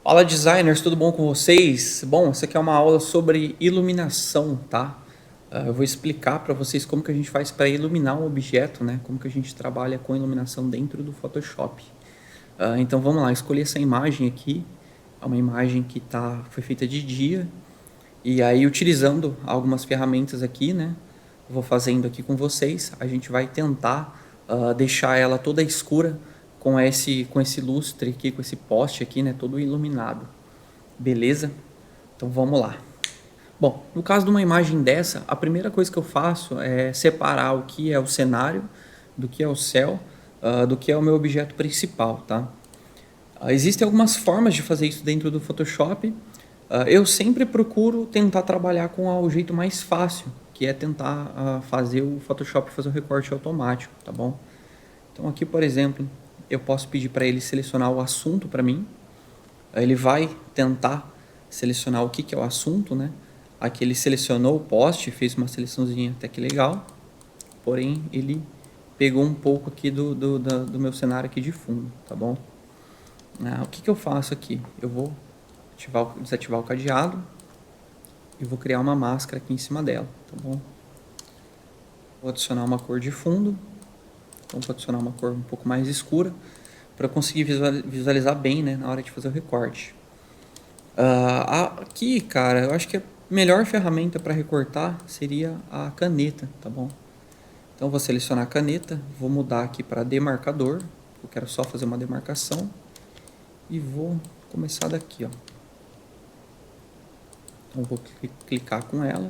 Fala designers, tudo bom com vocês? Bom, essa aqui é uma aula sobre iluminação, tá? Eu vou explicar para vocês como que a gente faz para iluminar um objeto, né? Como que a gente trabalha com iluminação dentro do Photoshop. Então vamos lá, escolhi essa imagem aqui, é uma imagem que foi feita de dia, e aí utilizando algumas ferramentas aqui, né? Vou fazendo aqui com vocês, a gente vai tentar deixar ela toda escura com esse lustre aqui, com esse poste aqui, né? Todo iluminado. Beleza? Então vamos lá. Bom, no caso de uma imagem dessa, a primeira coisa que eu faço é separar o que é o cenário, do que é o céu, do que é o meu objeto principal, tá? Existem algumas formas de fazer isso dentro do Photoshop. Eu sempre procuro tentar trabalhar com o jeito mais fácil, que é tentar fazer o Photoshop fazer o recorte automático, tá bom? Então aqui, por exemplo, eu posso pedir para ele selecionar o assunto para mim. Ele vai tentar selecionar o que é o assunto, né? Aqui ele selecionou o post, fez uma seleçãozinha até que legal, porém ele pegou um pouco aqui do meu cenário aqui de fundo, tá bom? O que eu faço aqui? Eu vou desativar o cadeado e vou criar uma máscara aqui em cima dela, tá bom? Vou adicionar uma cor de fundo, então vou adicionar uma cor um pouco mais escura para conseguir visualizar bem, né, na hora de fazer o recorte. Aqui, cara, eu acho que a melhor ferramenta para recortar seria a caneta, tá bom? Então, vou selecionar a caneta, vou mudar aqui para demarcador, eu quero só fazer uma demarcação, e vou começar daqui, ó. Então, vou clicar com ela,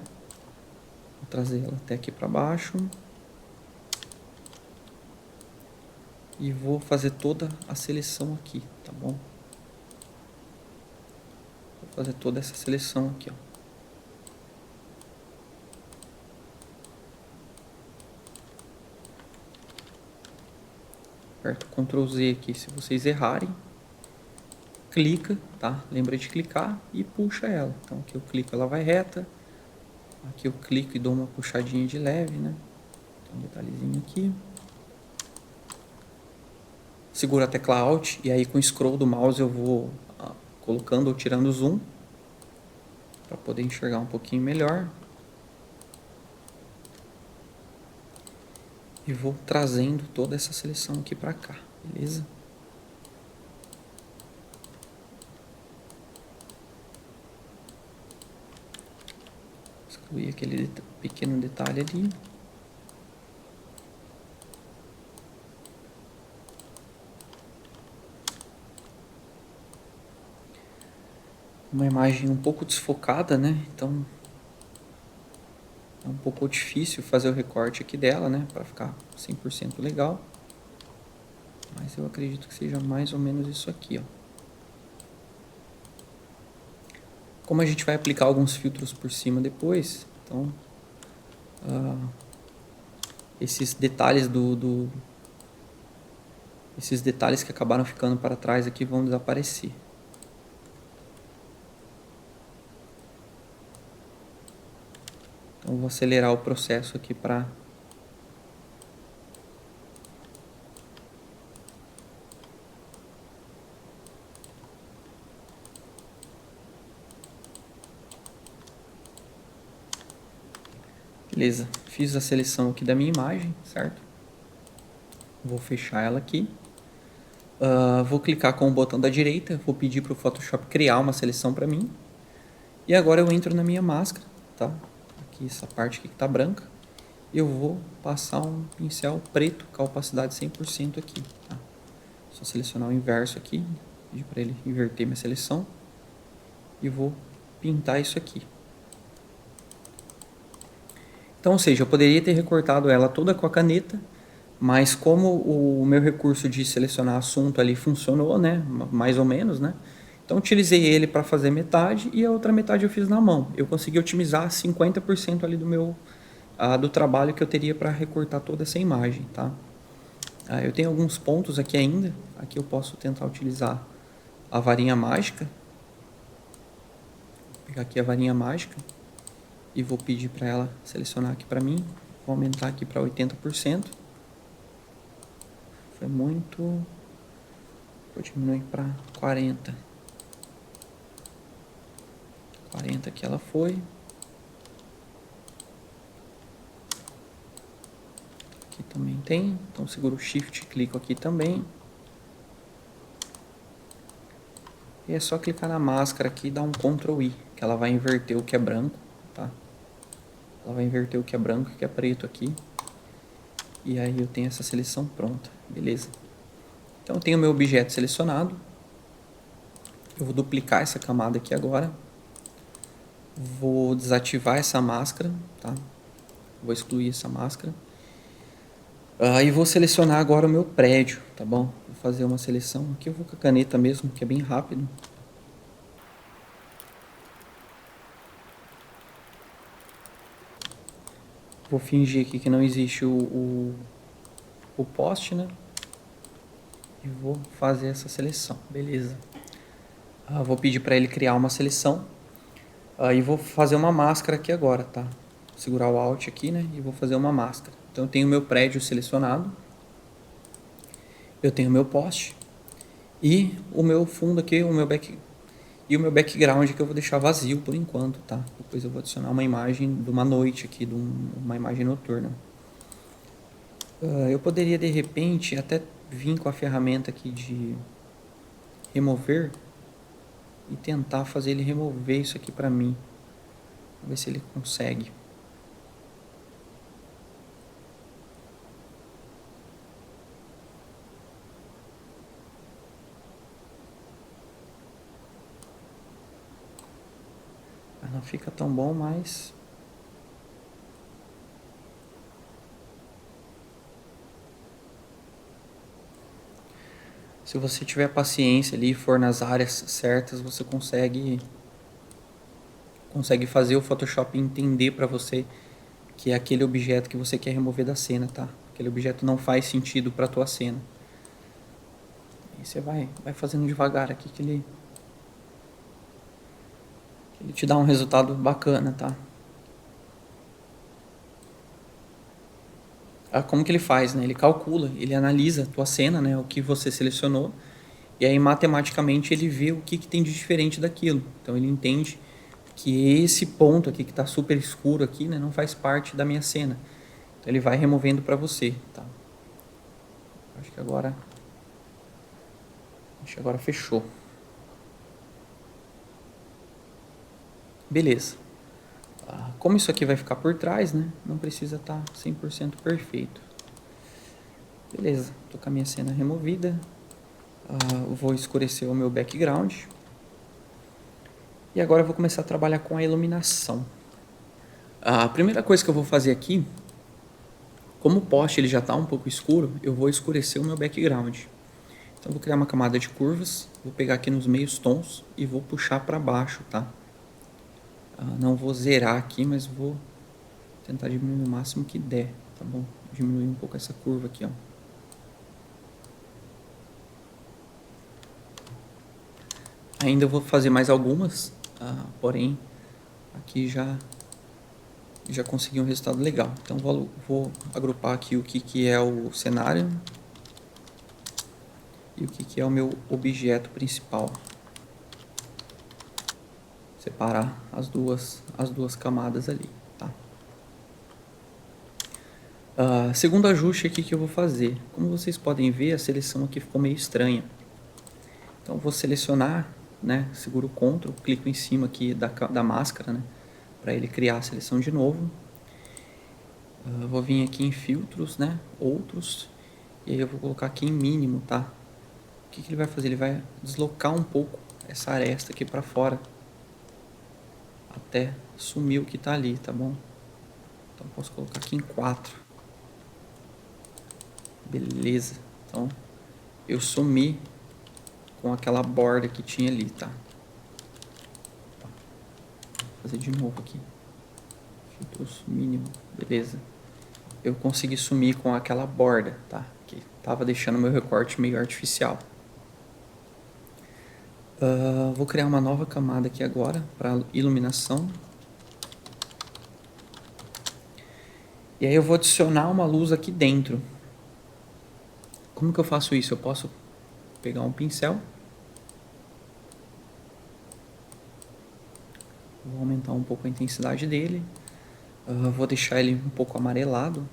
vou trazer ela até aqui para baixo, e vou fazer toda a seleção aqui, tá bom? Vou fazer toda essa seleção aqui, ó. Aperto Ctrl Z aqui se vocês errarem. Clica, tá? Lembra de clicar e puxa ela. Então aqui eu clico, ela vai reta. Aqui eu clico e dou uma puxadinha de leve, né? Então um detalhezinho aqui. Seguro a tecla Alt e aí com o scroll do mouse eu vou colocando ou tirando o zoom para poder enxergar um pouquinho melhor. E vou trazendo toda essa seleção aqui para cá, beleza? Excluir aquele pequeno detalhe ali. Uma imagem um pouco desfocada, né? Então é um pouco difícil fazer o recorte aqui dela, né? Para ficar 100% legal. Mas eu acredito que seja mais ou menos isso aqui, ó. Como a gente vai aplicar alguns filtros por cima depois, então esses detalhes esses detalhes que acabaram ficando para trás aqui vão desaparecer. Então vou acelerar o processo aqui para beleza, fiz a seleção aqui da minha imagem, certo? Vou fechar ela aqui. Vou clicar com o botão da direita, vou pedir para o Photoshop criar uma seleção para mim. E agora eu entro na minha máscara, tá? Aqui essa parte aqui que está branca. Eu vou passar um pincel preto com a opacidade 100% aqui, tá? Só selecionar o inverso aqui, pedir para ele inverter minha seleção. E vou pintar isso aqui. Então, ou seja, eu poderia ter recortado ela toda com a caneta, mas como o meu recurso de selecionar assunto ali funcionou, né, mais ou menos, né, então utilizei ele para fazer metade e a outra metade eu fiz na mão. Eu consegui otimizar 50% ali do trabalho que eu teria para recortar toda essa imagem, tá? Eu tenho alguns pontos aqui ainda, aqui eu posso tentar utilizar a varinha mágica. Vou pegar aqui a varinha mágica e vou pedir para ela selecionar aqui para mim. Vou aumentar aqui para 80%. Foi muito. Vou diminuir para 40%. 40 aqui ela foi. Aqui também tem. Então seguro o Shift e clico aqui também. E é só clicar na máscara aqui e dar um Ctrl I, que ela vai inverter o que é branco, tá? Ela vai inverter o que é branco e o que é preto aqui. E aí eu tenho essa seleção pronta, beleza? Então eu tenho o meu objeto selecionado. Eu vou duplicar essa camada aqui agora. Vou desativar essa máscara, tá? Vou excluir essa máscara. E vou selecionar agora o meu prédio, tá bom? Vou fazer uma seleção. Aqui eu vou com a caneta mesmo, que é bem rápido. Vou fingir aqui que não existe o poste, né? E vou fazer essa seleção, beleza. Vou pedir para ele criar uma seleção. E vou fazer uma máscara aqui agora, tá? Vou segurar o Alt aqui, né? E vou fazer uma máscara. Então eu tenho o meu prédio selecionado. Eu tenho o meu poste. E o meu fundo aqui, o meu background que eu vou deixar vazio por enquanto, tá? Depois eu vou adicionar uma imagem de uma noite aqui, uma imagem noturna. Eu poderia de repente até vir com a ferramenta aqui de remover e tentar fazer ele remover isso aqui pra mim. Vamos ver se ele consegue. Não fica tão bom, mas se você tiver paciência ali e for nas áreas certas, você consegue fazer o Photoshop entender para você que é aquele objeto que você quer remover da cena, tá? Aquele objeto não faz sentido para tua cena. E você vai fazendo devagar aqui que ele te dá um resultado bacana, tá? Como que ele faz, né? Ele calcula, ele analisa a tua cena, né? O que você selecionou. E aí, matematicamente, ele vê o que tem de diferente daquilo. Então, ele entende que esse ponto aqui, que está super escuro aqui, né? Não faz parte da minha cena. Então, ele vai removendo para você, tá? Acho que agora fechou. Beleza. Como isso aqui vai ficar por trás, né? Não precisa estar 100% perfeito. Beleza, tô com a minha cena removida. Vou escurecer o meu background. E agora eu vou começar a trabalhar com a iluminação. A primeira coisa que eu vou fazer aqui, como o poste ele já está um pouco escuro, eu vou escurecer o meu background. Então vou criar uma camada de curvas, vou pegar aqui nos meios tons e vou puxar para baixo, tá? Não vou zerar aqui, mas vou tentar diminuir o máximo que der, tá bom? Diminuir um pouco essa curva aqui, ó. Ainda vou fazer mais algumas, porém aqui já consegui um resultado legal. Então vou agrupar aqui o que é o cenário e o que é o meu objeto principal. Separar as duas camadas ali, tá? Segundo ajuste aqui que eu vou fazer. Como vocês podem ver, a seleção aqui ficou meio estranha. Então vou selecionar, né? Seguro o Ctrl, clico em cima aqui da máscara, né? Para ele criar a seleção de novo. Vou vir aqui em filtros, né? Outros. E aí eu vou colocar aqui em mínimo, tá? O que ele vai fazer? Ele vai deslocar um pouco essa aresta aqui para fora. Até sumir o que tá ali, tá bom? Então posso colocar aqui em 4. Beleza. Então eu sumi com aquela borda que tinha ali, tá? Vou fazer de novo aqui. Filtros mínimo. Beleza. Eu consegui sumir com aquela borda, tá? Que tava deixando meu recorte meio artificial. Vou criar uma nova camada aqui agora para iluminação. E aí eu vou adicionar uma luz aqui dentro. Como que eu faço isso? Eu posso pegar um pincel. Vou aumentar um pouco a intensidade dele. Vou deixar ele um pouco amarelado.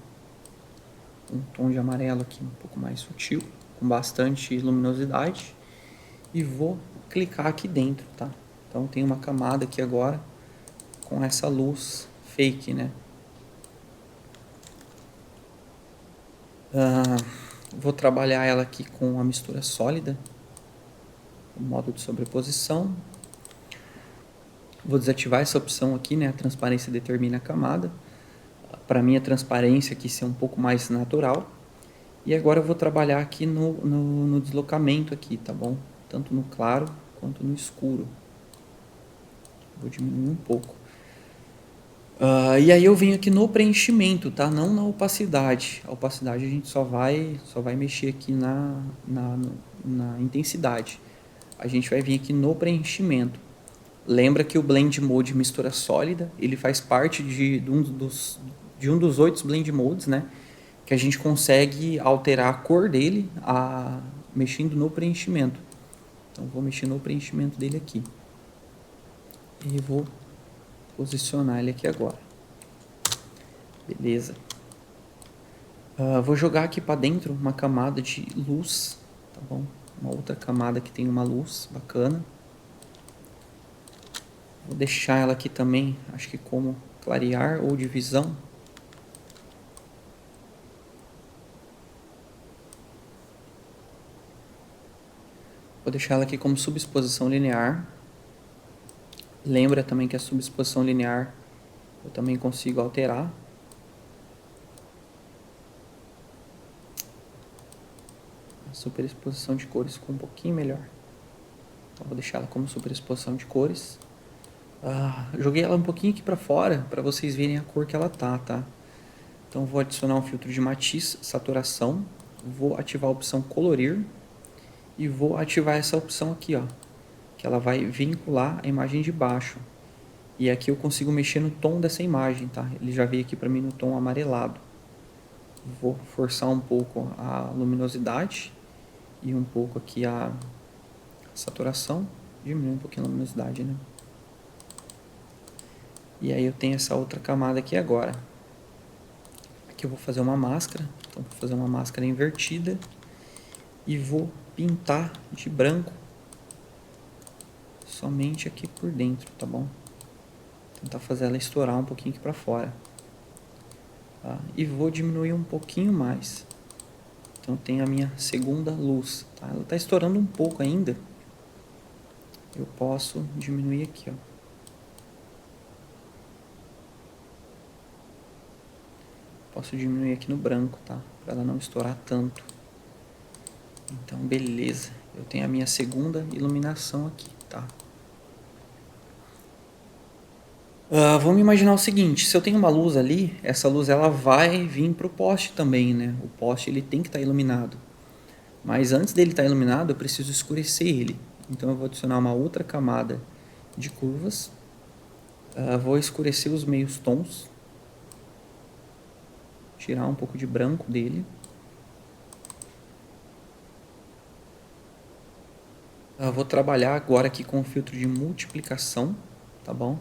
Um tom de amarelo aqui um pouco mais sutil, com bastante luminosidade. E vou clicar aqui dentro, tá? Então tem uma camada aqui agora com essa luz fake, né? Vou trabalhar ela aqui com a mistura sólida, o modo de sobreposição. Vou desativar essa opção aqui, né? A transparência determina a camada. Para mim a transparência aqui ser um pouco mais natural. E agora eu vou trabalhar aqui no deslocamento aqui, tá bom? Tanto no claro quanto no escuro. Vou diminuir um pouco. E aí eu venho aqui no preenchimento, tá? Não na opacidade. A opacidade a gente só vai mexer aqui na intensidade. A gente vai vir aqui no preenchimento. Lembra que o Blend Mode mistura sólida, ele faz parte de um dos 8 Blend Modes, né? Que a gente consegue alterar a cor dele mexendo no preenchimento. Então vou mexer no preenchimento dele aqui. E vou posicionar ele aqui agora. Beleza. Vou jogar aqui para dentro uma camada de luz, tá bom? Uma outra camada que tem uma luz bacana. Vou deixar ela aqui também, acho que como clarear ou divisão. Vou deixar ela aqui como subexposição linear. Lembra também que a subexposição linear eu também consigo alterar. A superexposição de cores ficou um pouquinho melhor. Então vou deixar ela como superexposição de cores. Joguei ela um pouquinho aqui para fora para vocês verem a cor que ela tá? Então vou adicionar um filtro de matiz, saturação. Vou ativar a opção colorir. E vou ativar essa opção aqui, ó, que ela vai vincular a imagem de baixo. E aqui eu consigo mexer no tom dessa imagem, tá? Ele já veio aqui para mim no tom amarelado. Vou forçar um pouco a luminosidade e um pouco aqui a saturação. Diminuir um pouquinho a luminosidade, né? E aí eu tenho essa outra camada aqui agora. Aqui eu vou fazer uma máscara. Então vou fazer uma máscara invertida. E vou pintar de branco somente aqui por dentro, tá bom? Tentar fazer ela estourar um pouquinho aqui para fora. Tá? E vou diminuir um pouquinho mais. Então tem a minha segunda luz. Tá? Ela está estourando um pouco ainda. Eu posso diminuir aqui, ó. Posso diminuir aqui no branco, tá? Para ela não estourar tanto. Então, beleza. Eu tenho a minha segunda iluminação aqui, tá? Vamos imaginar o seguinte, se eu tenho uma luz ali, essa luz ela vai vir para o poste também, né? O poste ele tem que estar iluminado. Mas antes dele estar iluminado, eu preciso escurecer ele. Então eu vou adicionar uma outra camada de curvas. Vou escurecer os meios tons. Tirar um pouco de branco dele. Vou trabalhar agora aqui com o filtro de multiplicação, tá bom?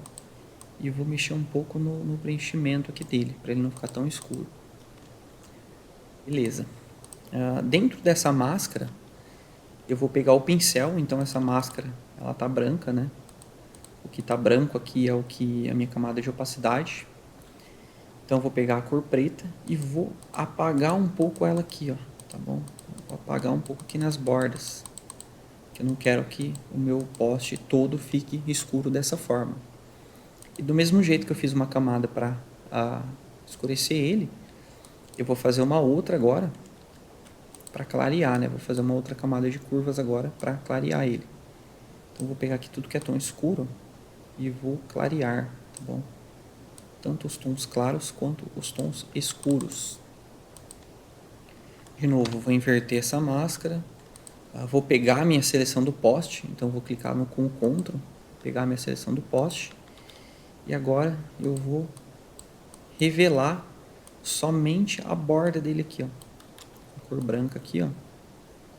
E vou mexer um pouco no preenchimento aqui dele, para ele não ficar tão escuro. Beleza. Dentro dessa máscara, eu vou pegar o pincel, então essa máscara, ela tá branca, né? O que tá branco aqui é o que a minha camada de opacidade. Então eu vou pegar a cor preta e vou apagar um pouco ela aqui, ó, tá bom? Vou apagar um pouco aqui nas bordas, que eu não quero que o meu poste todo fique escuro dessa forma. E do mesmo jeito que eu fiz uma camada para escurecer ele, eu vou fazer uma outra agora para clarear, né? Vou fazer uma outra camada de curvas agora para clarear ele. Então vou pegar aqui tudo que é tom escuro e vou clarear, tá bom? Tanto os tons claros quanto os tons escuros. De novo, vou inverter essa máscara. Vou pegar a minha seleção do poste, então vou clicar com o Ctrl, pegar a minha seleção do poste. E agora eu vou revelar somente a borda dele aqui, ó. A cor branca aqui, ó.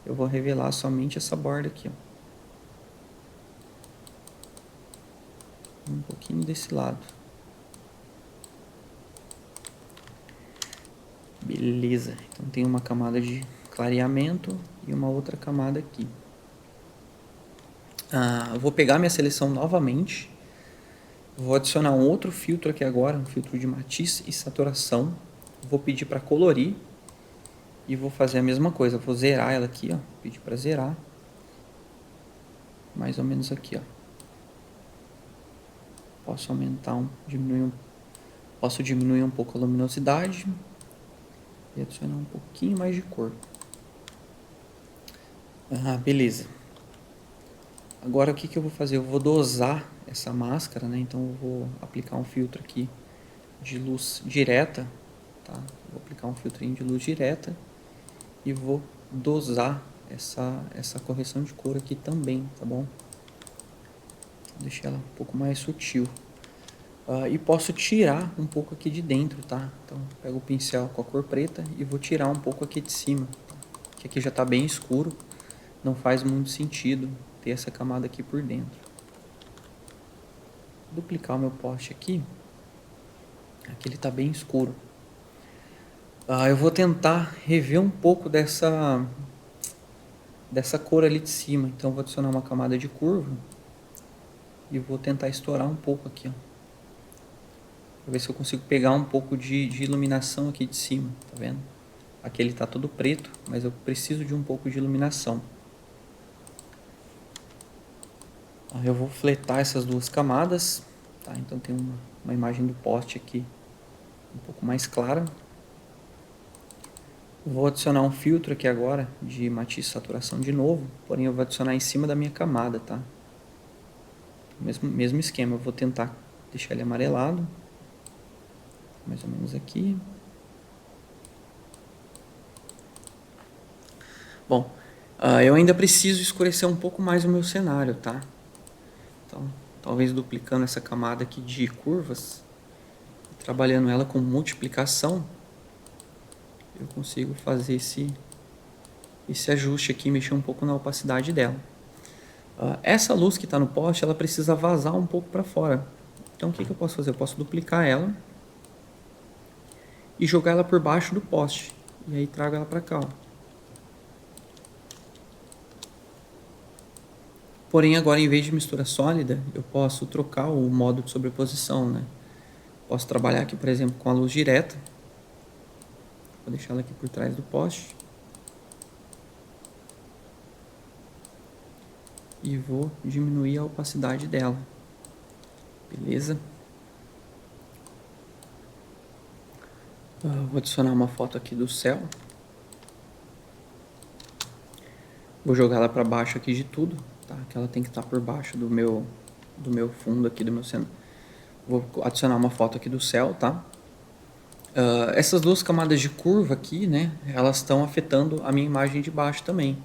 Eu vou revelar somente essa borda aqui, ó. Um pouquinho desse lado. Beleza, então tem uma camada de clareamento e uma outra camada aqui. Eu vou pegar minha seleção novamente. Vou adicionar um outro filtro aqui agora, um filtro de matiz e saturação. Vou pedir para colorir e vou fazer a mesma coisa. Vou zerar ela aqui, ó. Pedir para zerar. Mais ou menos aqui, ó. Posso aumentar posso diminuir um pouco a luminosidade e adicionar um pouquinho mais de cor. Beleza. Agora o que eu vou fazer? Eu vou dosar essa máscara, né? Então eu vou aplicar um filtro aqui de luz direta, tá? Vou aplicar um filtrinho de luz direta e vou dosar essa correção de cor aqui também, tá bom? Vou deixar ela um pouco mais sutil. E posso tirar um pouco aqui de dentro, tá? Então pego o pincel com a cor preta e vou tirar um pouco aqui de cima, tá? Que aqui já está bem escuro, não faz muito sentido ter essa camada aqui por dentro. Vou duplicar o meu poste aqui. Aqui ele está bem escuro. Eu vou tentar rever um pouco dessa cor ali de cima. Então vou adicionar uma camada de curva e vou tentar estourar um pouco aqui, ó. Pra ver se eu consigo pegar um pouco de iluminação aqui de cima, tá vendo? Aqui ele está todo preto, mas eu preciso de um pouco de iluminação. Eu vou fletar essas duas camadas, tá? Então tem uma imagem do poste aqui um pouco mais clara. Vou adicionar um filtro aqui agora de matiz e saturação de novo, porém eu vou adicionar em cima da minha camada, tá? Mesmo esquema, eu vou tentar deixar ele amarelado, mais ou menos aqui. Bom, eu ainda preciso escurecer um pouco mais o meu cenário, tá? Então, talvez duplicando essa camada aqui de curvas, trabalhando ela com multiplicação, eu consigo fazer esse ajuste aqui, mexer um pouco na opacidade dela. Essa luz que está no poste, ela precisa vazar um pouco para fora. Então, o que eu posso fazer? Eu posso duplicar ela e jogar ela por baixo do poste. E aí trago ela para cá, ó. Porém, agora, em vez de mistura sólida, eu posso trocar o modo de sobreposição, né? Posso trabalhar aqui, por exemplo, com a luz direta. Vou deixar ela aqui por trás do poste. E vou diminuir a opacidade dela. Beleza? Vou adicionar uma foto aqui do céu. Vou jogar ela para baixo aqui de tudo, tá? Que ela tem que estar por baixo do meu fundo aqui, do meu cenário. Vou adicionar uma foto aqui do céu, tá? Essas duas camadas de curva aqui, né? Elas estão afetando a minha imagem de baixo também.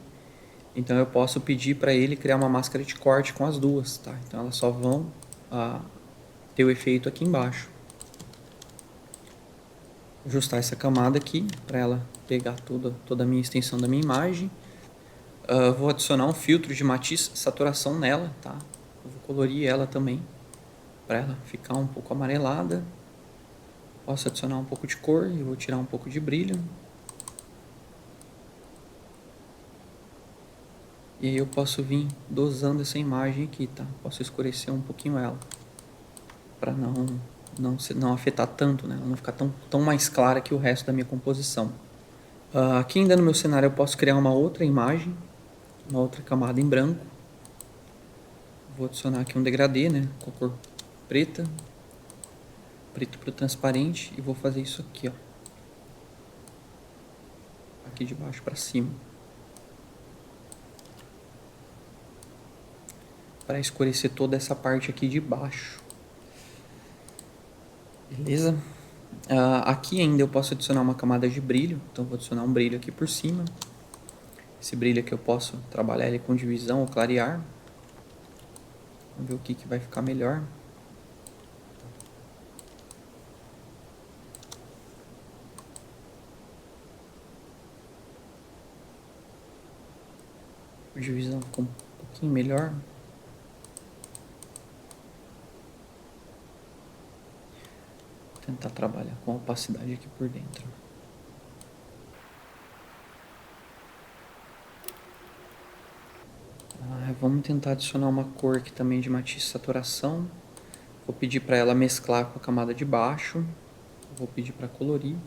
Então eu posso pedir para ele criar uma máscara de corte com as duas, tá? Então elas só vão ter o efeito aqui embaixo. Ajustar essa camada aqui para ela pegar toda a minha extensão da minha imagem. Vou adicionar um filtro de matiz saturação nela, tá? Eu vou colorir ela também para ela ficar um pouco amarelada. Posso adicionar um pouco de cor e vou tirar um pouco de brilho. E aí eu posso vir dosando essa imagem aqui, tá? Posso escurecer um pouquinho ela para não afetar tanto, né? Ela não ficar tão mais clara que o resto da minha composição. Aqui ainda no meu cenário eu posso criar uma outra imagem, uma outra camada em branco. Vou adicionar aqui um degradê, né? Com a cor preta, preto para transparente, e vou fazer isso aqui, ó. Aqui de baixo para cima. Para escurecer toda essa parte aqui de baixo. Beleza? Aqui ainda eu posso adicionar uma camada de brilho, então vou adicionar um brilho aqui por cima. Esse brilho aqui eu posso trabalhar ele com divisão ou clarear. Vamos ver o que vai ficar melhor. A divisão ficou um pouquinho melhor. tentar trabalhar com a opacidade aqui por dentro. Vamos tentar adicionar uma cor aqui também de matiz e saturação. Vou pedir para ela mesclar com a camada de baixo. Vou pedir para colorir.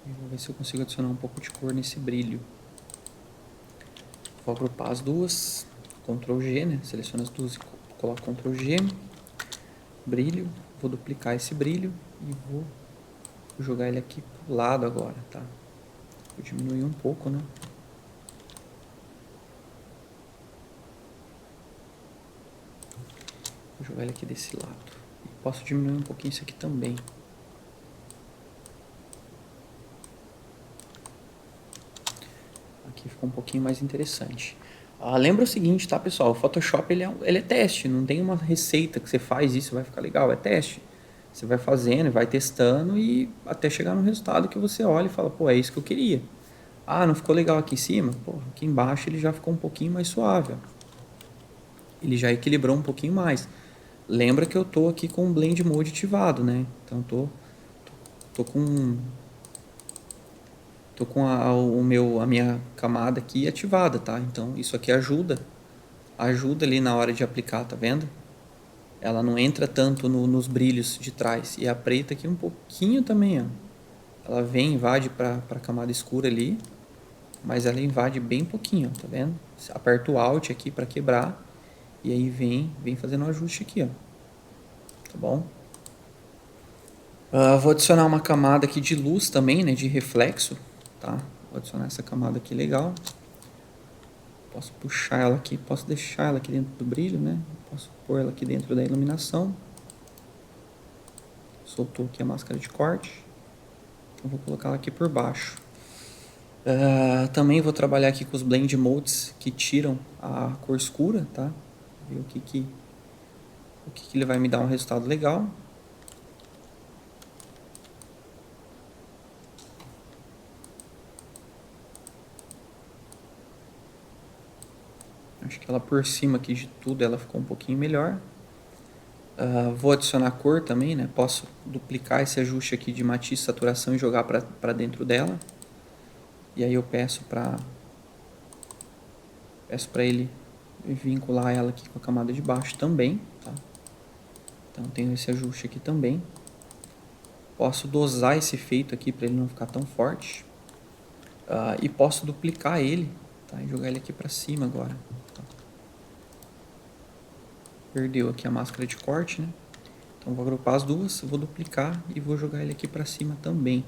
E vou ver se eu consigo adicionar um pouco de cor nesse brilho. Vou agrupar as duas. Ctrl G, né? Seleciono as duas e coloco Ctrl G. Brilho. Vou duplicar esse brilho e vou jogar ele aqui pro lado agora, tá? Vou diminuir um pouco, né? Vou jogar ele aqui desse lado. E posso diminuir um pouquinho isso aqui também. Aqui ficou um pouquinho mais interessante. Lembra o seguinte, tá, pessoal? O Photoshop ele é teste, não tem uma receita que você faz isso vai ficar legal, é teste. Você vai fazendo, vai testando e até chegar no resultado que você olha e fala, pô, é isso que eu queria. Não ficou legal aqui em cima? Pô, aqui embaixo ele já ficou um pouquinho mais suave. Ó. Ele já equilibrou um pouquinho mais. Lembra que eu tô aqui com o Blend Mode ativado, né? Então tô com a minha camada aqui ativada, tá? Então isso aqui ajuda ali na hora de aplicar, tá vendo? Ela não entra tanto nos brilhos de trás. E a preta aqui um pouquinho também, ó. Ela vem, invade para a camada escura ali, mas ela invade bem pouquinho, ó, tá vendo? Aperto o Alt aqui para quebrar e aí vem fazendo um ajuste aqui, ó. Tá bom? Vou adicionar uma camada aqui de luz também, né, de reflexo, tá? Vou adicionar essa camada aqui legal. Posso puxar ela aqui, posso deixar ela aqui dentro do brilho, né? Posso pôr ela aqui dentro da iluminação. Soltou aqui a máscara de corte. Então vou colocar ela aqui por baixo. Também vou trabalhar aqui com os Blend Modes que tiram a cor escura, tá? Ver o que ele vai me dar um resultado legal. Acho que ela por cima aqui de tudo ela ficou um pouquinho melhor. Vou adicionar cor também, né? Posso duplicar esse ajuste aqui de matiz e saturação e jogar para dentro dela. E aí eu peço para ele vincular ela aqui com a camada de baixo também, tá? Então tenho esse ajuste aqui também. Posso dosar esse efeito aqui para ele não ficar tão forte. E posso duplicar ele, tá? E jogar ele aqui para cima agora. Tá? Perdeu aqui a máscara de corte, né? Então vou agrupar as duas, vou duplicar e vou jogar ele aqui para cima também.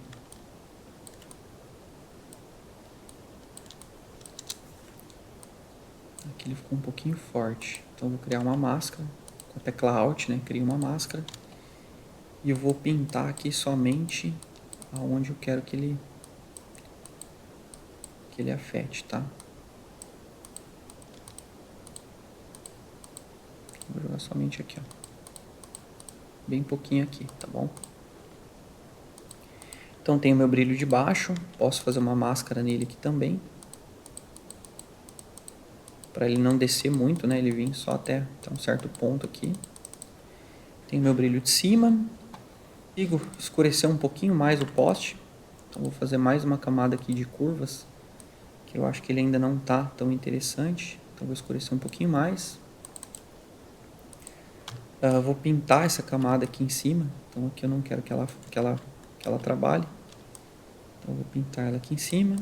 Aqui ele ficou um pouquinho forte. Então vou criar uma máscara com a tecla Alt, né? Crio uma máscara e eu vou pintar aqui somente aonde eu quero que ele afete, tá? Vou jogar somente aqui, ó. Bem pouquinho aqui, tá bom? Então tem o meu brilho de baixo, posso fazer uma máscara nele aqui também. Para ele não descer muito, né? Ele vir só até um certo ponto aqui. Tem o meu brilho de cima. Consigo escurecer um pouquinho mais o poste. Então vou fazer mais uma camada aqui de curvas, que eu acho que ele ainda não tá tão interessante. Então vou escurecer um pouquinho mais. Vou pintar essa camada aqui em cima. Então aqui eu não quero que ela trabalhe. Então vou pintar ela aqui em cima.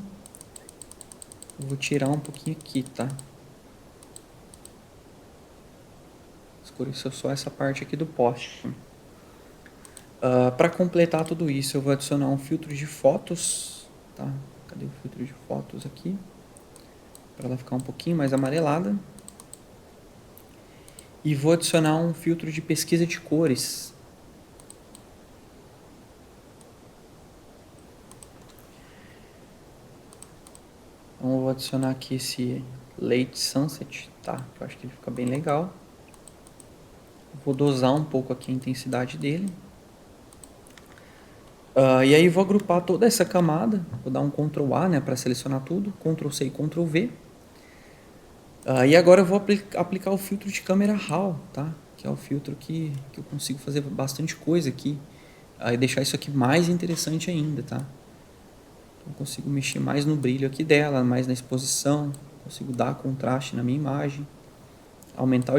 Eu vou tirar um pouquinho aqui, tá? Escureceu só essa parte aqui do poste. Para completar tudo isso, eu vou adicionar um filtro de fotos, tá? Cadê o filtro de fotos aqui? Para ela ficar um pouquinho mais amarelada. E vou adicionar um filtro de pesquisa de cores. Então eu vou adicionar aqui esse Late Sunset, tá? Que eu acho que ele fica bem legal. Vou dosar um pouco aqui a intensidade dele. E aí vou agrupar toda essa camada. Vou dar um Ctrl A, né, para selecionar tudo. Ctrl C e Ctrl V. E agora eu vou aplicar o filtro de câmera RAW, tá? Que é o filtro que eu consigo fazer bastante coisa aqui. aí deixar isso aqui mais interessante ainda, tá? Então, consigo mexer mais no brilho aqui dela, mais na exposição, consigo dar contraste na minha imagem, aumentar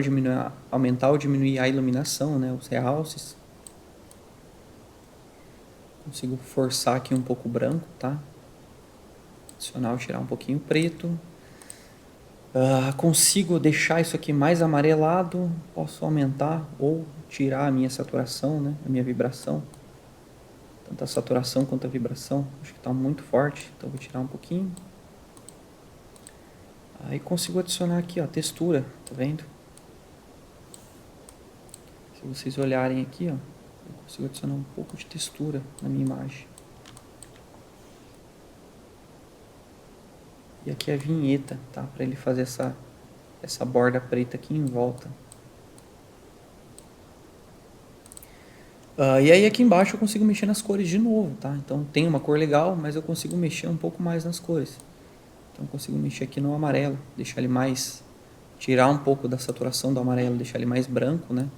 ou diminuir a iluminação, né, os realces. Consigo forçar aqui um pouco o branco, tá? Adicionar ou tirar um pouquinho preto. Consigo deixar isso aqui mais amarelado, posso aumentar ou tirar a minha saturação, né, a minha vibração. Tanto a saturação quanto a vibração, acho que está muito forte, então vou tirar um pouquinho. Aí consigo adicionar aqui, ó, textura, tá vendo? Se vocês olharem aqui, ó, eu consigo adicionar um pouco de textura na minha imagem. E aqui é a vinheta, tá? Para ele fazer essa borda preta aqui em volta. E aí aqui embaixo eu consigo mexer nas cores de novo, tá? Então tem uma cor legal, mas eu consigo mexer um pouco mais nas cores. Então eu consigo mexer aqui no amarelo, deixar ele mais... tirar um pouco da saturação do amarelo, deixar ele mais branco, né?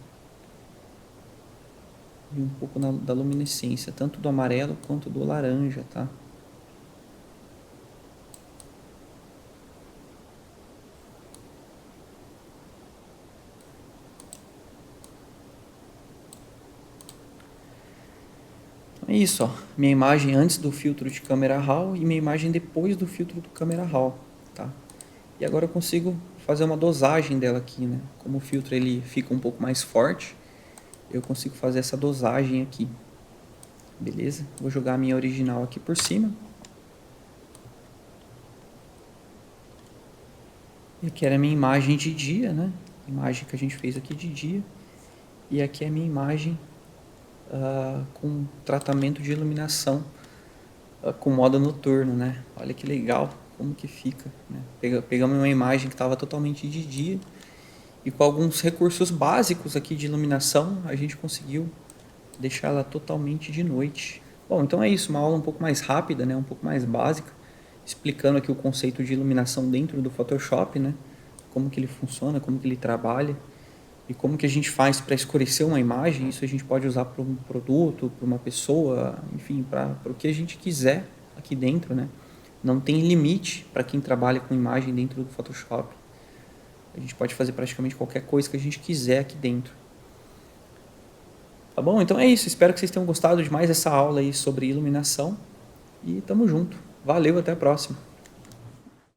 E um pouco da luminescência, tanto do amarelo quanto do laranja, tá? É isso, ó. Minha imagem antes do filtro de câmera RAW e minha imagem depois do filtro do câmera RAW, tá? E agora eu consigo fazer uma dosagem dela aqui, né? Como o filtro ele fica um pouco mais forte, eu consigo fazer essa dosagem aqui. Beleza? Vou jogar a minha original aqui por cima. E aqui era a minha imagem de dia, né? Imagem que a gente fez aqui de dia. E aqui é a minha imagem com tratamento de iluminação com modo noturno, né? Olha que legal como que fica, né? Pegamos uma imagem que estava totalmente de dia e com alguns recursos básicos aqui de iluminação a gente conseguiu deixar ela totalmente de noite. Bom, então é isso, uma aula um pouco mais rápida, né? Um pouco mais básica, explicando aqui o conceito de iluminação dentro do Photoshop, né? Como que ele funciona, como que ele trabalha. E como que a gente faz para escurecer uma imagem, isso a gente pode usar para um produto, para uma pessoa, enfim, para o que a gente quiser aqui dentro, né? Não tem limite para quem trabalha com imagem dentro do Photoshop. A gente pode fazer praticamente qualquer coisa que a gente quiser aqui dentro. Tá bom? Então é isso. Espero que vocês tenham gostado de mais essa aula aí sobre iluminação. E tamo junto. Valeu, até a próxima.